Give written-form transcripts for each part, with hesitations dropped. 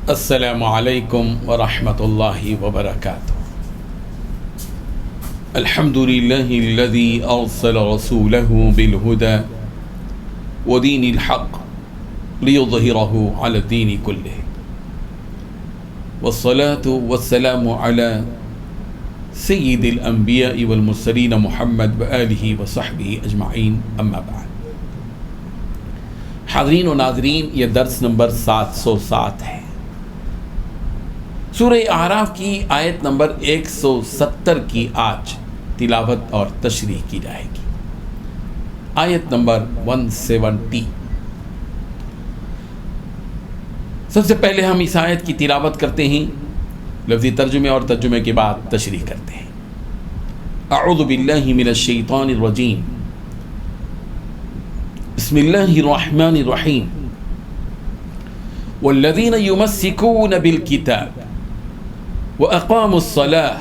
السلام علیکم ورحمۃ اللہ وبرکاتہ۔ الحمد للہ الذی ارسل رسولہ بالہدى ودین الحق لیظہرہ علی الدین کلہ، والصلاة والسلام علی سید الانبیاء والمرسلین محمد وآلہ وصحبہ اجمعین، اما بعد۔ حاضرین و ناظرین، یہ درس نمبر 707 ہے۔ سورہ اعراف کی آیت نمبر 170 کی آج تلاوت اور تشریح کی جائے گی۔ آیت نمبر 170۔ سب سے پہلے ہم اس آیت کی تلاوت کرتے ہیں، لفظی ترجمے اور ترجمے کے بعد تشریح کرتے ہیں۔ اعوذ باللہ من الشیطان الرجیم، بسم اللہ الرحمن الرحیم، والذین یمسکون بالکتاب وَأَقَامُوا الصَّلَاةَ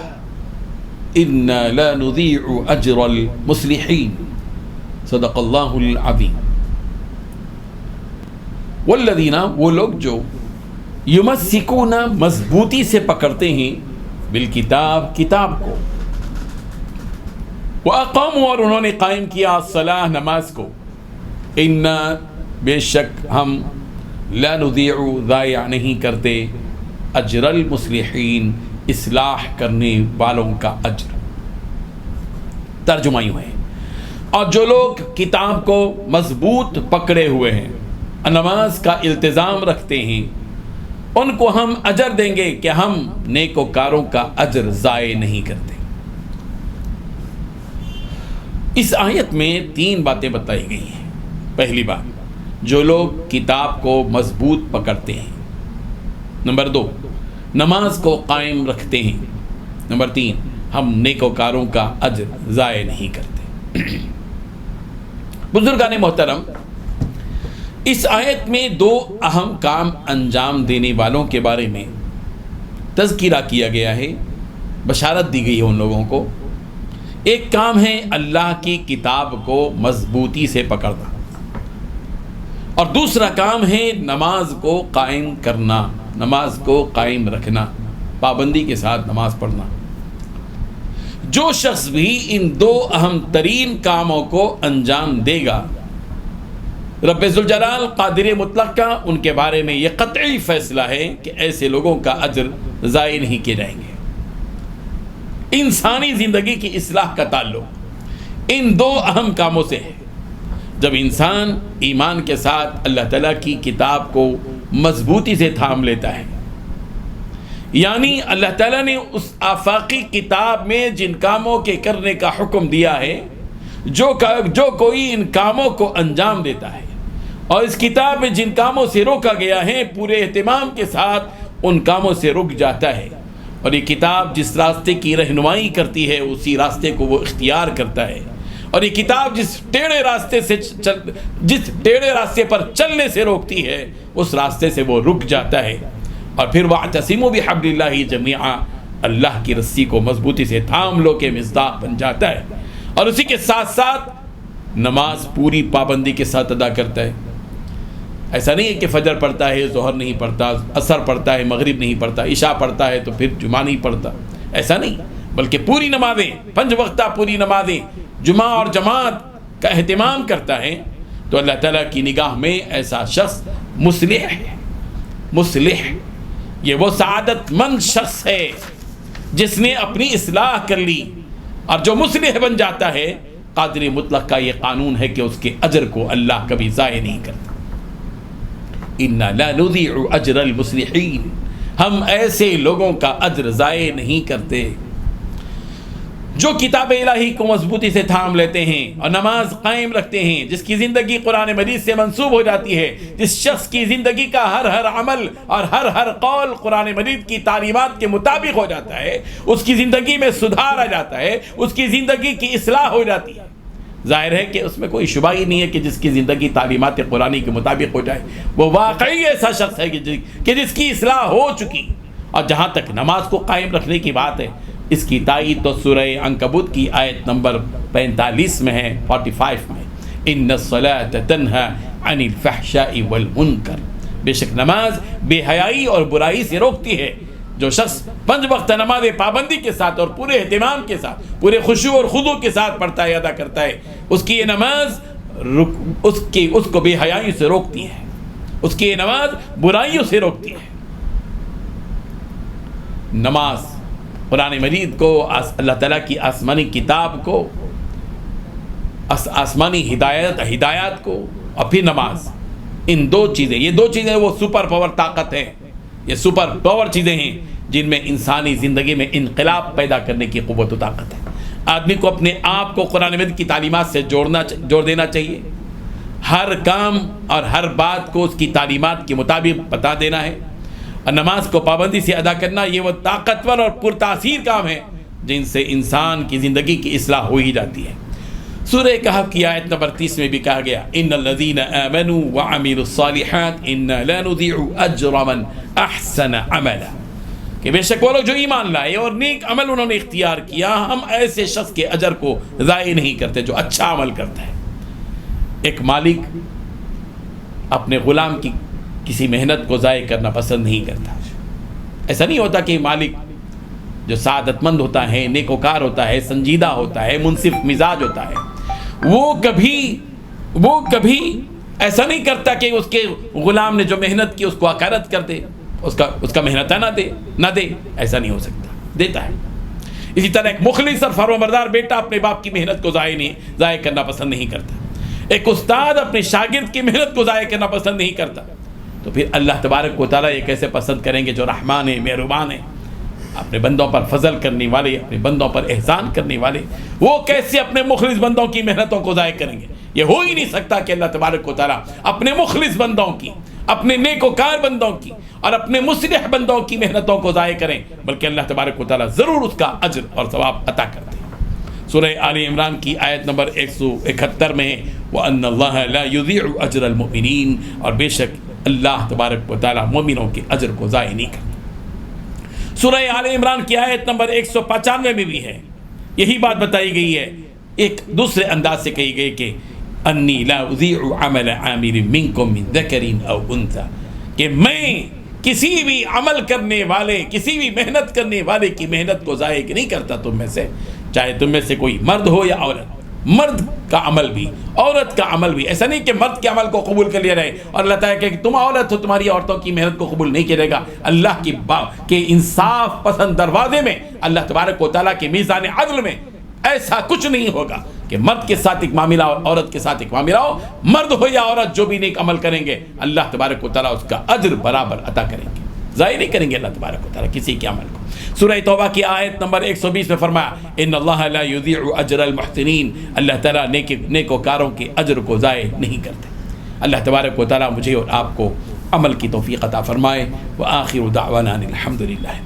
إِنَّا لَا نُضِيعُ أَجْرَ الْمُصْلِحِينَ، صدق اللہ العظیم۔ والذین، وہ لوگ جو یمسکون، مضبوطی سے پکڑتے ہیں، بالکتاب، کتاب کو، وَأَقَامُوا، اور انہوں نے قائم کیا، الصلاة، نماز کو، اِنَّا، بے شک ہم، لا نضیع، ضائع نہیں کرتے، اجر المصلحین، اصلاح کرنے والوں کا اجر۔ ترجمہ یوں ہے، اور جو لوگ کتاب کو مضبوط پکڑے ہوئے ہیں، نماز کا التزام رکھتے ہیں، ان کو ہم اجر دیں گے کہ ہم نیکوکاروں کا اجر ضائع نہیں کرتے۔ اس آیت میں 3 باتیں بتائی گئی ہیں۔ پہلی بات، جو لوگ کتاب کو مضبوط پکڑتے ہیں۔ نمبر 2، نماز کو قائم رکھتے ہیں۔ نمبر 3، ہم نیکوکاروں کا اجر ضائع نہیں کرتے۔ بزرگان محترم، اس آیت میں 2 اہم کام انجام دینے والوں کے بارے میں تذکرہ کیا گیا ہے، بشارت دی گئی ہے ان لوگوں کو۔ ایک کام ہے اللہ کی کتاب کو مضبوطی سے پکڑنا، اور دوسرا کام ہے نماز کو قائم کرنا، نماز کو قائم رکھنا، پابندی کے ساتھ نماز پڑھنا۔ جو شخص بھی ان 2 اہم ترین کاموں کو انجام دے گا، رب ذوالجلال قادر مطلق کا ان کے بارے میں یہ قطعی فیصلہ ہے کہ ایسے لوگوں کا اجر ضائع نہیں کیے جائیں گے۔ انسانی زندگی کی اصلاح کا تعلق ان 2 اہم کاموں سے ہے۔ جب انسان ایمان کے ساتھ اللہ تعالیٰ کی کتاب کو مضبوطی سے تھام لیتا ہے، یعنی اللہ تعالیٰ نے اس آفاقی کتاب میں جن کاموں کے کرنے کا حکم دیا ہے، جو کوئی ان کاموں کو انجام دیتا ہے، اور اس کتاب میں جن کاموں سے روکا گیا ہے، پورے اہتمام کے ساتھ ان کاموں سے رک جاتا ہے، اور یہ کتاب جس راستے کی رہنمائی کرتی ہے اسی راستے کو وہ اختیار کرتا ہے، اور یہ کتاب جس ٹیڑھے راستے پر چلنے سے روکتی ہے اس راستے سے وہ رک جاتا ہے، اور پھر وَاعْتَصِمُوا بِحَبْلِ اللَّهِ جَمِيعًا، اللہ کی رسی کو مضبوطی سے تھام لو کے مصداق بن جاتا ہے، اور اسی کے ساتھ ساتھ نماز پوری پابندی کے ساتھ ادا کرتا ہے۔ ایسا نہیں ہے کہ فجر پڑھتا ہے، ظہر نہیں پڑھتا، عصر پڑھتا ہے، مغرب نہیں پڑھتا، عشاء پڑھتا ہے تو پھر جمعہ نہیں پڑھتا، ایسا نہیں، بلکہ پوری نمازیں، 5 وقتہ پوری نمازیں، جمعہ اور جماعت کا اہتمام کرتا ہے، تو اللہ تعالیٰ کی نگاہ میں ایسا شخص مصلح ہے۔ مصلح، یہ وہ سعادت مند شخص ہے جس نے اپنی اصلاح کر لی، اور جو مصلح بن جاتا ہے، قادر مطلق کا یہ قانون ہے کہ اس کے اجر کو اللہ کبھی ضائع نہیں کرتا۔ اِنَّا لَا نُضِيعُ أَجْرَ الْمُصْلِحِينَ، ہم ایسے لوگوں کا اجر ضائع نہیں کرتے جو کتاب الہی کو مضبوطی سے تھام لیتے ہیں اور نماز قائم رکھتے ہیں، جس کی زندگی قرآن مجید سے منسوب ہو جاتی ہے، جس شخص کی زندگی کا ہر عمل اور ہر قول قرآن مجید کی تعلیمات کے مطابق ہو جاتا ہے، اس کی زندگی میں سدھار آ جاتا ہے، اس کی زندگی کی اصلاح ہو جاتی ہے۔ ظاہر ہے کہ اس میں کوئی شبہ ہی نہیں ہے کہ جس کی زندگی تعلیمات قرآنی کے مطابق ہو جائے وہ واقعی ایسا شخص ہے کہ جس کی اصلاح ہو چکی۔ اور جہاں تک نماز کو قائم رکھنے کی بات ہے، اس کی تائید تو سورہ عنکبوت کی آیت نمبر 45 میں ہے، 45 میں، ان الصلاۃ تنہی عن الفحشاء والمنکر، بے شک نماز بے حیائی اور برائی سے روکتی ہے۔ جو شخص 5 وقت نماز پابندی کے ساتھ اور پورے اہتمام کے ساتھ، پورے خشوع اور خضوع کے ساتھ پڑھتا ہے، ادا کرتا ہے، اس کی یہ نماز اس کو بے حیائی سے روکتی ہے، اس کی یہ نماز برائیوں سے روکتی ہے۔ نماز قرآن مجید کو، اللہ تعالیٰ کی آسمانی کتاب کو، آسمانی ہدایات کو، اور پھر نماز، ان 2 چیزیں، یہ 2 چیزیں وہ سپر پاور طاقت ہے، یہ سپر پاور چیزیں ہیں جن میں انسانی زندگی میں انقلاب پیدا کرنے کی قوت و طاقت ہے۔ آدمی کو اپنے آپ کو قرآن مجید کی تعلیمات سے جوڑ دینا چاہیے، ہر کام اور ہر بات کو اس کی تعلیمات کے مطابق بتا دینا ہے، اور نماز کو پابندی سے ادا کرنا یہ وہ طاقتور اور پرتاثیر کام ہے جن سے انسان کی زندگی کی اصلاح ہو ہی جاتی ہے۔ سورہ کہف کی آیت نمبر 30 میں بھی کہا گیا، ان الذین آمنوا وعملوا الصالحات انا لا نضيع اجر من احسن عملا، کہ بے شک وہ لوگ جو ایمان لائے اور نیک عمل انہوں نے اختیار کیا، ہم ایسے شخص کے اجر کو ضائع نہیں کرتے جو اچھا عمل کرتا ہے۔ ایک مالک اپنے غلام کی کسی محنت کو ضائع کرنا پسند نہیں کرتا۔ ایسا نہیں ہوتا کہ مالک جو سعادت مند ہوتا ہے، نیکوکار ہوتا ہے، سنجیدہ ہوتا ہے، منصف مزاج ہوتا ہے، وہ کبھی ایسا نہیں کرتا کہ اس کے غلام نے جو محنت کی اس کو حقارت کر دے، اس کا محنت نہ دے، ایسا نہیں ہو سکتا، دیتا ہے۔ اسی طرح ایک مخلص اور فرمانبردار بیٹا اپنے باپ کی محنت کو ضائع کرنا پسند نہیں کرتا، ایک استاد اپنے شاگرد کی محنت کو ضائع کرنا پسند نہیں کرتا، تو پھر اللہ تبارک و تعالیٰ یہ کیسے پسند کریں گے جو رحمان ہے، مہربان ہے، اپنے بندوں پر فضل کرنے والے، اپنے بندوں پر احسان کرنے والے، وہ کیسے اپنے مخلص بندوں کی محنتوں کو ضائع کریں گے؟ یہ ہو ہی نہیں سکتا کہ اللہ تبارک و تعالیٰ اپنے مخلص بندوں کی، اپنے نیکوکار بندوں کی اور اپنے مصلح بندوں کی محنتوں کو ضائع کریں، بلکہ اللہ تبارک و تعالیٰ ضرور اس کا اجر اور ثواب عطا کرتے ہیں۔ سورہ آل عمران کی آیت نمبر 171 میں ہے، وَأَنَّ اللَّهَ لَا يُضِيعُ أَجْرَ الْمُؤْمِنِينَ، اور بے شک اللہ تبارک و تعالیٰ مومنوں کے اجر کو ضائع نہیں کرتا۔ سورہ آل عمران کی آیت نمبر 195 میں بھی ہے، یہی بات بتائی گئی ہے، ایک دوسرے انداز سے کہی گئی کہ انی لا اضیع عمل عامل منکم من ذکر او انثی، کہ میں کسی بھی عمل کرنے والے، کسی بھی محنت کرنے والے کی محنت کو ضائع نہیں کرتا تم میں سے، چاہے تم میں سے کوئی مرد ہو یا عورت، مرد کا عمل بھی، عورت کا عمل بھی۔ ایسا نہیں کہ مرد کے عمل کو قبول کر لیا جائے اور اللہ تعالیٰ کہ تم عورت ہو، تمہاری عورتوں کی محنت کو قبول نہیں کیا جائے گا۔ اللہ کے انصاف پسند دروازے میں، اللہ تبارک و تعالیٰ کے میزان عدل میں ایسا کچھ نہیں ہوگا کہ مرد کے ساتھ ایک معاملہ اور عورت کے ساتھ ایک معاملہ ہو، مرد ہو یا عورت جو بھی نیک عمل کریں گے اللہ تبارک و تعالیٰ اس کا اجر برابر عطا کریں گے، ضائع نہیں کریں گے اللہ تبارک و تعالیٰ کسی کے عمل کو۔ سورہ توبہ کی آیت نمبر 120 میں فرمایا، ان اللہ لا یضیع اجر المحسنین، اللہ تعالیٰ نیکوکاروں کے اجر کو ضائع نہیں کرتے۔ اللہ تبارک و تعالیٰ مجھے اور آپ کو عمل کی توفیق عطا فرمائے۔ وآخر دعوانا الحمدللہ۔